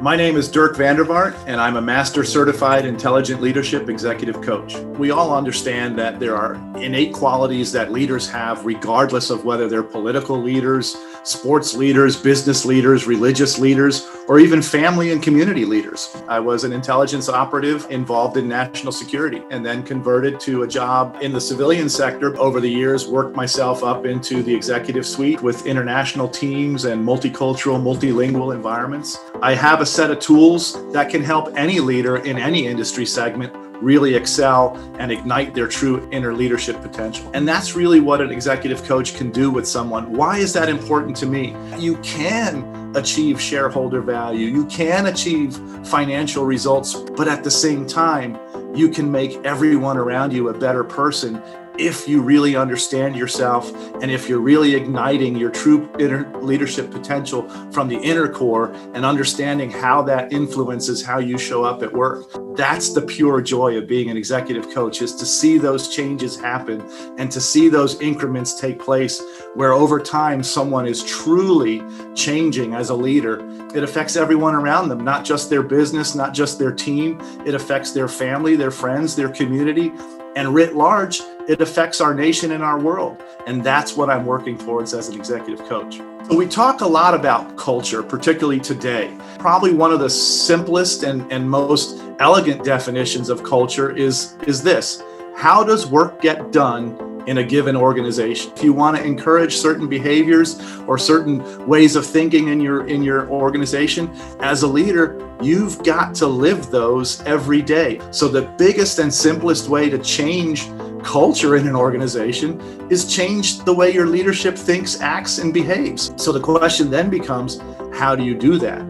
My name is Dirk Vaart, and I'm a Master Certified Intelligent Leadership Executive Coach. We all understand that there are innate qualities that leaders have, regardless of whether they're political leaders, sports leaders, business leaders, religious leaders, or even family and community leaders. I was an intelligence operative involved in national security and then converted to a job in the civilian sector. Over the years, worked myself up into the executive suite with international teams and multicultural, multilingual environments. I have a set of tools that can help any leader in any industry segment really excel and ignite their true inner leadership potential. And that's really what an executive coach can do with someone. Why is that important to me? You can achieve shareholder value, you can achieve financial results, but at the same time, you can make everyone around you a better person if you really understand yourself and if you're really igniting your true inner leadership potential from the inner core and understanding how that influences how you show up at work. That's the pure joy of being an executive coach, is to see those changes happen and to see those increments take place where over time someone is truly changing as a leader. It affects everyone around them, not just their business, not just their team. It affects their family, their friends, their community, and writ large, it affects our nation and our world. And that's what I'm working towards as an executive coach. So we talk a lot about culture, particularly today. Probably one of the simplest and most elegant definitions of culture is this: how does work get done in a given organization? If you want to encourage certain behaviors or certain ways of thinking in your organization, as a leader, you've got to live those every day. So the biggest and simplest way to change culture in an organization is change the way your leadership thinks, acts, and behaves. So the question then becomes, how do you do that?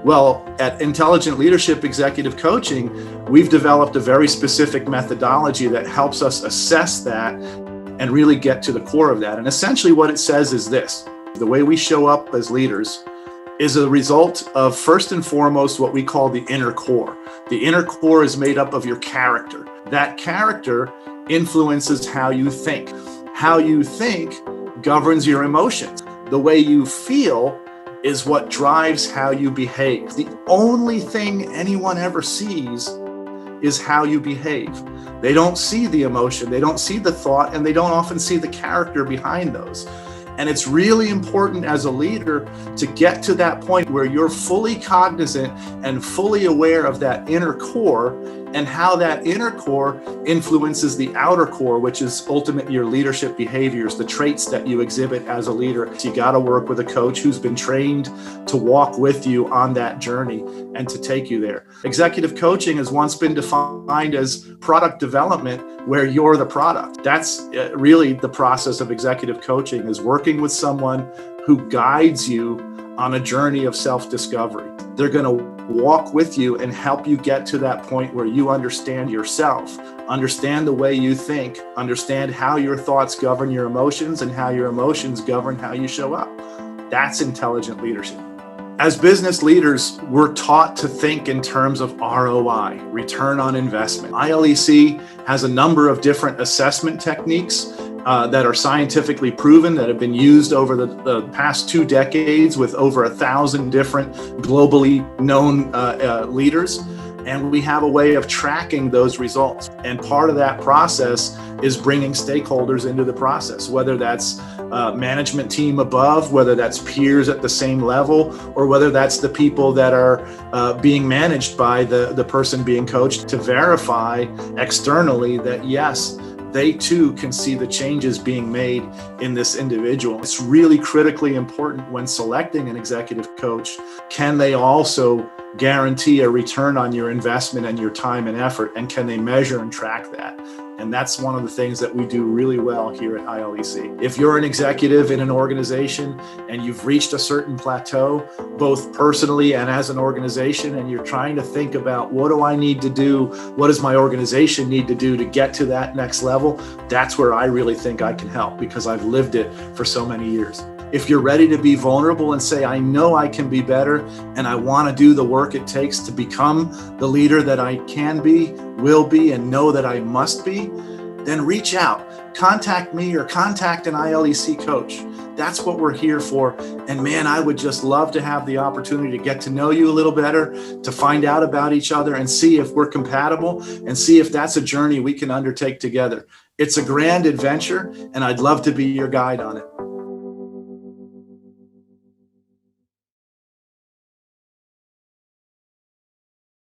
Well, at Intelligent Leadership Executive Coaching, we've developed a very specific methodology that helps us assess that and really get to the core of that. And essentially what it says is this: the way we show up as leaders is a result of, first and foremost, what we call the inner core. The inner core is made up of your character. That character influences how you think. How you think governs your emotions. The way you feel is what drives how you behave. The only thing anyone ever sees is how you behave. They don't see the emotion, they don't see the thought, and they don't often see the character behind those. And it's really important as a leader to get to that point where you're fully cognizant and fully aware of that inner core and how that inner core influences the outer core, which is ultimately your leadership behaviors, the traits that you exhibit as a leader. So you got to work with a coach who's been trained to walk with you on that journey and to take you there. Executive coaching has once been defined as product development where you're the product. That's really the process of executive coaching, is working with someone who guides you on a journey of self-discovery. They're going to walk with you and help you get to that point where you understand yourself, understand the way you think, understand how your thoughts govern your emotions and how your emotions govern how you show up. That's intelligent leadership. As business leaders, we're taught to think in terms of ROI, return on investment. ILEC has a number of different assessment techniques that are scientifically proven, that have been used over the past 2 decades with over 1,000 different globally known leaders. And we have a way of tracking those results. And part of that process is bringing stakeholders into the process, whether that's management team above, whether that's peers at the same level, or whether that's the people that are being managed by the person being coached, to verify externally that yes, they too can see the changes being made in this individual. It's really critically important when selecting an executive coach. Can they also guarantee a return on your investment and your time and effort? And can they measure and track that? And that's one of the things that we do really well here at ILEC. If you're an executive in an organization and you've reached a certain plateau, both personally and as an organization, and you're trying to think about, what do I need to do? What does my organization need to do to get to that next level? That's where I really think I can help, because I've lived it for so many years. If you're ready to be vulnerable and say, I know I can be better, and I want to do the work it takes to become the leader that I can be, will be, and know that I must be, then reach out, contact me or contact an ILEC coach. That's what we're here for. And man, I would just love to have the opportunity to get to know you a little better, to find out about each other and see if we're compatible and see if that's a journey we can undertake together. It's a grand adventure, and I'd love to be your guide on it.